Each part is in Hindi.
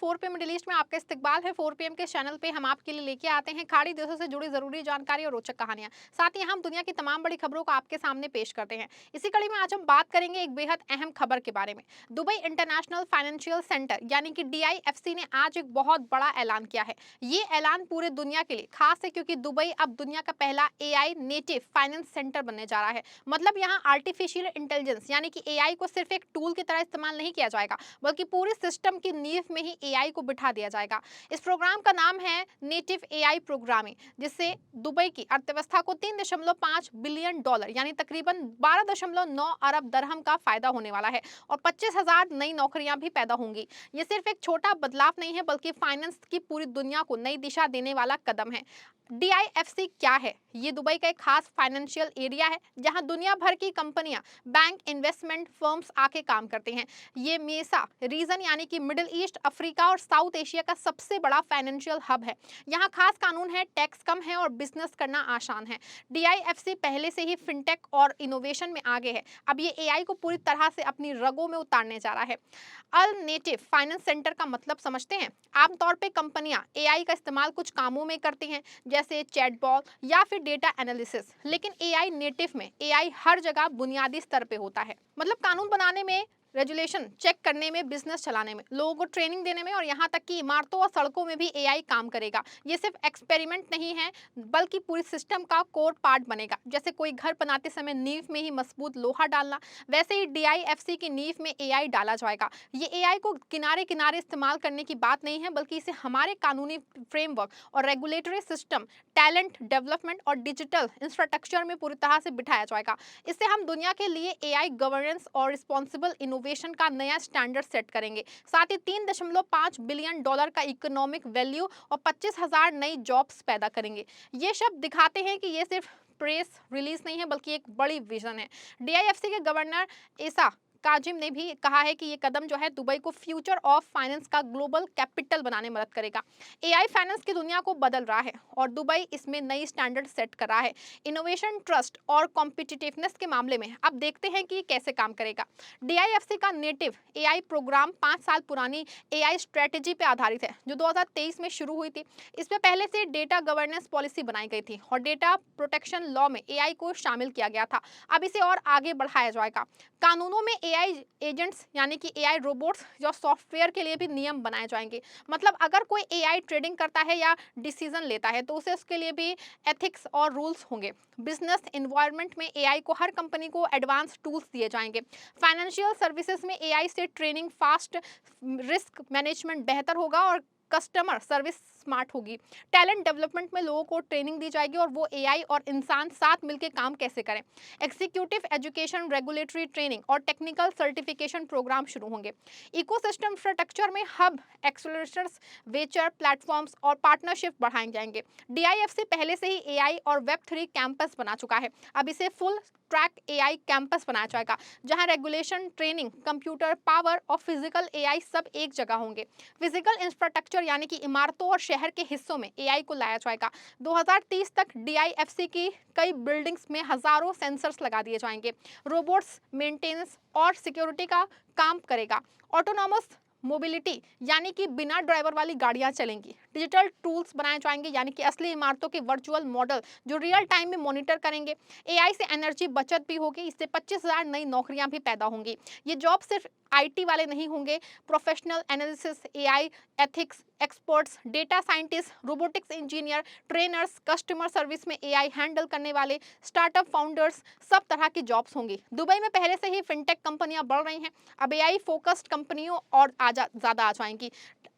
4 पीएम मिडिल ईस्ट में आपका इस्तकबाल है। 4 पीएम के चैनल पे हम आपके लिए लेके आते हैं खाड़ी देशों से जुड़ी जरूरी जानकारी और रोचक कहानियां। साथ ही हम दुनिया की तमाम बड़ी खबरों को आपके सामने पेश करते हैं। इसी कड़ी में आज हम बात करेंगे एक बेहद अहम खबर के बारे में। दुबई इंटरनेशनल फाइनेंशियल सेंटर यानी कि DIFC ने आज एक बहुत बड़ा ऐलान किया है। ये ऐलान पूरे दुनिया के लिए खास है क्योंकि दुबई अब दुनिया का पहला AI नेटिव फाइनेंस सेंटर बनने जा रहा है। मतलब यहाँ आर्टिफिशियल इंटेलिजेंस यानी कि AI को सिर्फ एक टूल की तरह इस्तेमाल नहीं किया जाएगा, बल्कि पूरे सिस्टम की नींव में ही AI को बिठा दिया जाएगा। इस प्रोग्राम का नाम है नेटिव AI प्रोग्रामिंग, जिससे दुबई की अर्थव्यवस्था को 3.5 बिलियन डॉलर यानी तकरीबन 12.9 अरब दरहम का फायदा होने वाला है और 25,000 नई नौकरियां भी पैदा होंगी। ये सिर्फ एक छोटा बदलाव नहीं है, बल्कि फाइनेंस की पूरी दुनिया को नई दिशा देने वाला कदम है। DIFC क्या है? ये दुबई का एक खास फाइनेंशियल एरिया है जहां दुनिया भर की कंपनियां, बैंक, इन्वेस्टमेंट फर्म्स आके काम करते हैं। ये मेसा रीजन यानी कि मिडिल ईस्ट, अफ्रीका और साउथ एशिया का सबसे बड़ा फाइनेंशियल हब है। यहाँ खास कानून है, टैक्स कम है और बिजनेस करना आसान है। DIFC पहले से ही फिनटेक और इनोवेशन में आगे है। अब ये AI को पूरी तरह से अपनी रगों में उतारने जा रहा है। अल नेटिव फाइनेंस सेंटर का मतलब समझते हैं? आमतौर पे कंपनियां AI का इस्तेमाल कुछ कामों में करती हैं, जैसे चैटबॉट या फिर डेटा एनालिसिस। लेकिन AI नेटिव में AI हर जगह बुनियादी स्तर पे होता है। मतलब कानून बनाने में, रेगुलेशन चेक करने में, बिजनेस चलाने में, लोगों को ट्रेनिंग देने में और यहाँ तक कि इमारतों और सड़कों में भी AI काम करेगा। ये सिर्फ एक्सपेरिमेंट नहीं है, बल्कि पूरी सिस्टम का कोर पार्ट बनेगा। जैसे कोई घर बनाते समय नींव में ही मजबूत लोहा डालना, वैसे ही DIFC की नींव में AI डाला जाएगा। ये AI को किनारे किनारे इस्तेमाल करने की बात नहीं है, बल्कि इसे हमारे कानूनी फ्रेमवर्क और रेगुलेटरी सिस्टम, टैलेंट डेवलपमेंट और डिजिटल इंफ्रास्ट्रक्चर में पूरी तरह से बिठाया जाएगा। इससे हम दुनिया के लिए AI गवर्नेंस और रिस्पॉन्सिबल इनोवेशन का नया स्टैंडर्ड सेट करेंगे। साथ ही 3.5 बिलियन डॉलर का इकोनॉमिक वैल्यू और 25,000 नई जॉब्स पैदा करेंगे। ये शब्द दिखाते हैं कि ये सिर्फ प्रेस रिलीज नहीं है, बल्कि एक बड़ी विजन है। DIFC के गवर्नर एसा काजिम ने भी कहा है कि ये कदम जो है दुबई को फ्यूचर ऑफ फाइनेंस का ग्लोबल कैपिटल बनाने में मदद करेगा। AI फाइनेंस की दुनिया को बदल रहा है और दुबई इसमें नई स्टैंडर्ड सेट कर रहा है। इनोवेशन, ट्रस्ट और कॉम्पिटिटिवनेस के मामले में अब देखते हैं कि कैसे काम करेगा। DIFC का नेटिव AI प्रोग्राम 5 साल पुरानी AI स्ट्रेटेजी पे आधारित है, जो 2023 में शुरू हुई थी। इसमें पहले से डेटा गवर्नेंस पॉलिसी बनाई गई थी और डेटा प्रोटेक्शन लॉ में AI को शामिल किया गया था। अब इसे और आगे बढ़ाया जाएगा। कानूनों में AI एजेंट्स यानी कि AI रोबोट्स या सॉफ्टवेयर के लिए भी नियम बनाए जाएंगे। मतलब अगर कोई AI ट्रेडिंग करता है या डिसीजन लेता है, तो उसे उसके लिए भी एथिक्स और रूल्स होंगे। बिजनेस एनवायरनमेंट में AI को हर कंपनी को एडवांस टूल्स दिए जाएंगे। फाइनेंशियल सर्विसेज में AI से ट्रेनिंग फास्ट, रिस्क मैनेजमेंट बेहतर होगा और कस्टमर सर्विस स्मार्ट होगी। टैलेंट डेवलपमेंट में लोगों को ट्रेनिंग दी जाएगी और वो AI और इंसान साथ मिलकर काम कैसे करें। एग्जीक्यूटिव एजुकेशन, रेगुलेटरी ट्रेनिंग और टेक्निकल सर्टिफिकेशन प्रोग्राम शुरू होंगे। इकोसिस्टम इंफ्रास्ट्रक्चर में हब, एक्सेलरेटर्स, वेंचर प्लेटफॉर्म्स और पार्टनरशिप बढ़ाए जाएंगे। DIFC पहले से ही AI और Web3 कैंपस बना चुका है। अब इसे फुल ट्रैक AI कैंपस बनाया जाएगा, जहां रेगुलेशन, ट्रेनिंग, कंप्यूटर पावर और फिजिकल AI सब एक जगह होंगे। फिजिकल इंफ्रास्ट्रक्चर यानी कि इमारतों और शहर के हिस्सों में AI को लाया जाएगा। 2030 तक DIFC की कई बिल्डिंग्स में हजारों सेंसर्स लगा दिए जाएंगे। रोबोट्स मेंटेनेंस और सिक्योरिटी का काम करेगा। ऑटोनॉमस मोबिलिटी यानी कि बिना ड्राइवर वाली गाड़ियां चलेंगी। डिजिटल टूल्स बनाए जाएंगे यानी कि असली इमारतों के वर्चुअल मॉडल जो रियल टाइम में मॉनिटर करेंगे। AI से एनर्जी बचत भी होगी, इससे 25,000 नई नौकरियां भी पैदा होंगी। ये जॉब सिर्फ IT वाले नहीं होंगे, professional analysis, AI ethics experts, data scientist, robotics engineer, trainers, customer service में AI हैंडल करने वाले, स्टार्टअप फाउंडर्स, सब तरह की जॉब्स होंगी। दुबई में पहले से ही फिनटेक कंपनियां बढ़ रही हैं, अब AI फोकस्ड कंपनियों और ज़्यादा आ जाएंगी।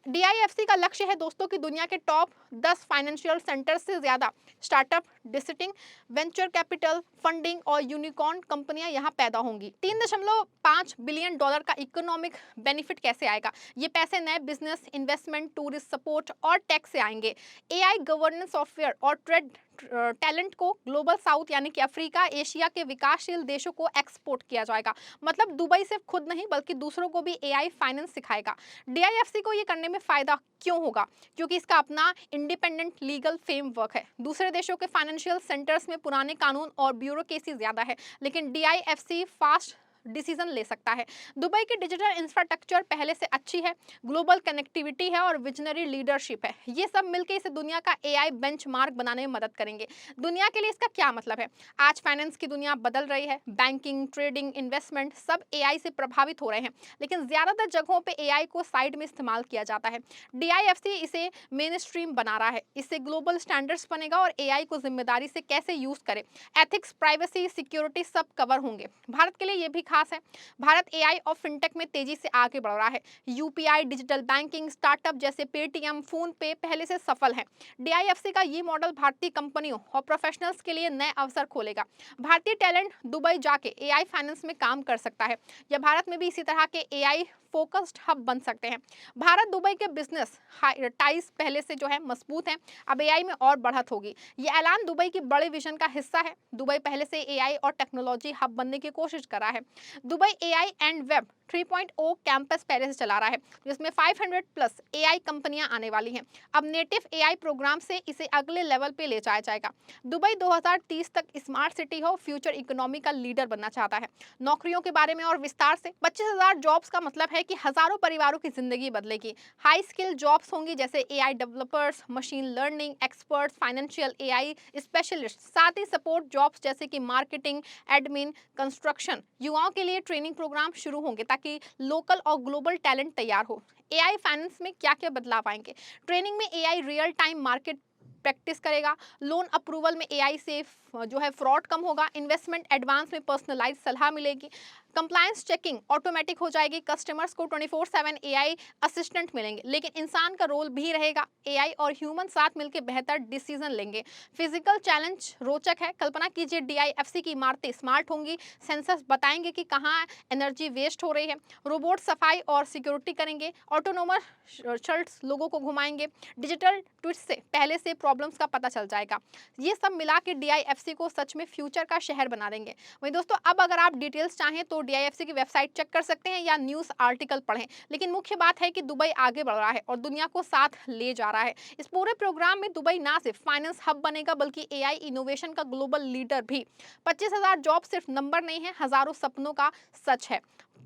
DIFC का लक्ष्य है दोस्तों कि दुनिया के टॉप 10 फाइनेंशियल सेंटर से ज़्यादा स्टार्टअप, डिसिटिंग, वेंचर कैपिटल, फंडिंग और यूनिकॉर्न कंपनियां यहाँ पैदा होंगी। 3.5 बिलियन डॉलर का इकोनॉमिक बेनिफिट कैसे आएगा? ये पैसे नए बिजनेस, इन्वेस्टमेंट, टूरिस्ट सपोर्ट और टैक्स से आएंगे। AI गवर्नेंस सॉफ्टवेयर और ट्रेड टैलेंट को ग्लोबल साउथ यानी कि अफ्रीका, एशिया के विकासशील देशों को एक्सपोर्ट किया जाएगा। मतलब दुबई सिर्फ खुद नहीं, बल्कि दूसरों को भी AI फाइनेंस सिखाएगा। DIFC को ये करने में फायदा क्यों होगा? क्योंकि इसका अपना इंडिपेंडेंट लीगल फ्रेमवर्क है। दूसरे देशों के फाइनेंशियल सेंटर्स में पुराने कानून और ब्यूरोक्रेसी ज्यादा है, लेकिन DIFC फास्ट डिसीजन ले सकता है। दुबई की डिजिटल इंफ्रास्ट्रक्चर पहले से अच्छी है, ग्लोबल कनेक्टिविटी है और विजनरी लीडरशिप है। ये सब मिलकर इसे दुनिया का एआई बेंचमार्क बनाने में मदद करेंगे। दुनिया के लिए इसका क्या मतलब है? आज फाइनेंस की दुनिया बदल रही है, बैंकिंग, ट्रेडिंग, इन्वेस्टमेंट सब एआई से प्रभावित हो रहे हैं, लेकिन ज्यादातर जगहों पे एआई को साइड में इस्तेमाल किया जाता है। डीआईएफसी इसे मेन स्ट्रीम बना रहा है। इससे ग्लोबल स्टैंडर्ड्स बनेगा और एआई को जिम्मेदारी से कैसे यूज करे, एथिक्स, प्राइवेसी, सिक्योरिटी सब कवर होंगे। भारत के लिए ये भी खास है, भारत एआई और फिनटेक में तेजी से आगे बढ़ रहा है। यूपीआई, डिजिटल बैंकिंग, स्टार्टअप जैसे पेटीएम, फोन पे पहले से सफल है। डीआईएफसी का ये मॉडल भारतीय कंपनियों और प्रोफेशनल्स के लिए नए अवसर खोलेगा। भारतीय टैलेंट दुबई जाके एआई फाइनेंस में काम कर सकता है, या भारत में भी इसी तरह के एआई फोकस्ड हब बन सकते हैं। भारत दुबई के बिजनेस टाइज पहले से जो है मजबूत हैं, अब एआई में और बढ़त होगी। ये ऐलान दुबई की बड़े विजन का हिस्सा है। दुबई पहले से एआई और टेक्नोलॉजी हब बनने की कोशिश कर रहा है। Dubai AI and web 3.0 campus पहले से चला रहा है, जिसमें 500 प्लस एआई कंपनियां आने वाली हैं। अब नेटिव एआई प्रोग्राम से इसे अगले लेवल पे ले जाया जाएगा। दुबई 2030 तक स्मार्ट सिटी हो, फ्यूचर इकोनॉमी का लीडर बनना चाहता है। नौकरियों के बारे में और विस्तार से, 25,000 जॉब्स का मतलब है कि हजारों परिवारों की जिंदगी बदलेगी। हाई स्किल जॉब्स होंगी, जैसे AI developers, machine learning experts, financial AI specialist, साथ ही सपोर्ट जॉब्स जैसे कि मार्केटिंग, एडमिन, कंस्ट्रक्शन। युवाओं के लिए ट्रेनिंग प्रोग्राम शुरू होंगे ताकि लोकल और ग्लोबल टैलेंट तैयार हो। एआई फाइनेंस में क्या क्या बदलाव आएंगे? ट्रेनिंग में AI real time market practice करेगा। लोन अप्रूवल में एआई से जो है फ्रॉड कम होगा। इन्वेस्टमेंट एडवांस में पर्सनलाइज सलाह मिलेगी। कंप्लायंस चेकिंग ऑटोमेटिक हो जाएगी। कस्टमर्स को 24/7 एआई असिस्टेंट मिलेंगे, लेकिन इंसान का रोल भी रहेगा। एआई और ह्यूमन साथ मिलकर बेहतर डिसीजन लेंगे। फिजिकल चैलेंज रोचक है। कल्पना कीजिए डीआईएफसी की इमारतें स्मार्ट होंगी, सेंसर्स बताएंगे कि कहाँ एनर्जी वेस्ट हो रही है। रोबोट सफाई और सिक्योरिटी करेंगे। ऑटोनोमस शर्ट्स लोगों को घुमाएंगे। डिजिटल ट्विस्ट से पहले से प्रॉब्लम्स का पता चल जाएगा। ये सब मिला के डीआईएफसी को सच में फ्यूचर का शहर बना देंगे। वहीं दोस्तों, अब अगर आप डिटेल्स चाहें तो डीआईएफसी की वेबसाइट चेक कर सकते हैं या न्यूज़ आर्टिकल पढ़ें। लेकिन मुख्य बात है कि दुबई आगे बढ़ रहा है और दुनिया को साथ ले जा रहा है। इस पूरे प्रोग्राम में दुबई ना सिर्फ फाइनेंस हब बनेगा, बल्कि एआई इनोवेशन का ग्लोबल लीडर भी। 25,000 जॉब सिर्फ नंबर नहीं है, हजारों सपनों का सच है।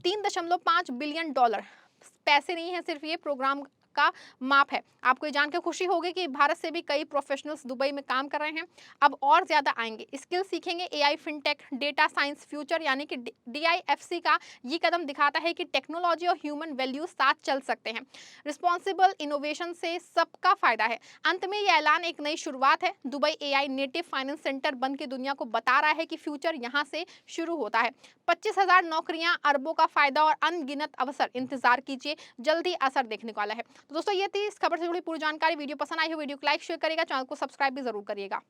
$3.5 बिलियन पैसे नहीं है सिर्फ, ये प्रोग्राम का माप है। आपको ये जानकर खुशी होगी कि भारत से भी कई प्रोफेशनल्स दुबई में काम कर रहे हैं। अब और ज्यादा आएंगे, स्किल सीखेंगे। AI, fintech, data science future, यानी कि डीआईएफसी का ये कदम दिखाता है कि टेक्नोलॉजी और ह्यूमन वैल्यूज साथ चल सकते हैं। रिस्पॉन्सिबल इनोवेशन से सबका फायदा है। अंत में ये ऐलान एक नई शुरुआत है। Dubai AI native finance centre बन के दुनिया को बता रहा है कि फ्यूचर यहाँ से शुरू होता है। 25,000 नौकरियां, अरबों का फायदा और अनगिनत अवसर। इंतजार कीजिए, जल्दी असर देखने वाला है। तो दोस्तों, ये थी इस खबर से जुड़ी पूरी जानकारी। वीडियो पसंद आई हो वीडियो को लाइक शेयर करिएगा, चैनल को सब्सक्राइब भी जरूर करिएगा।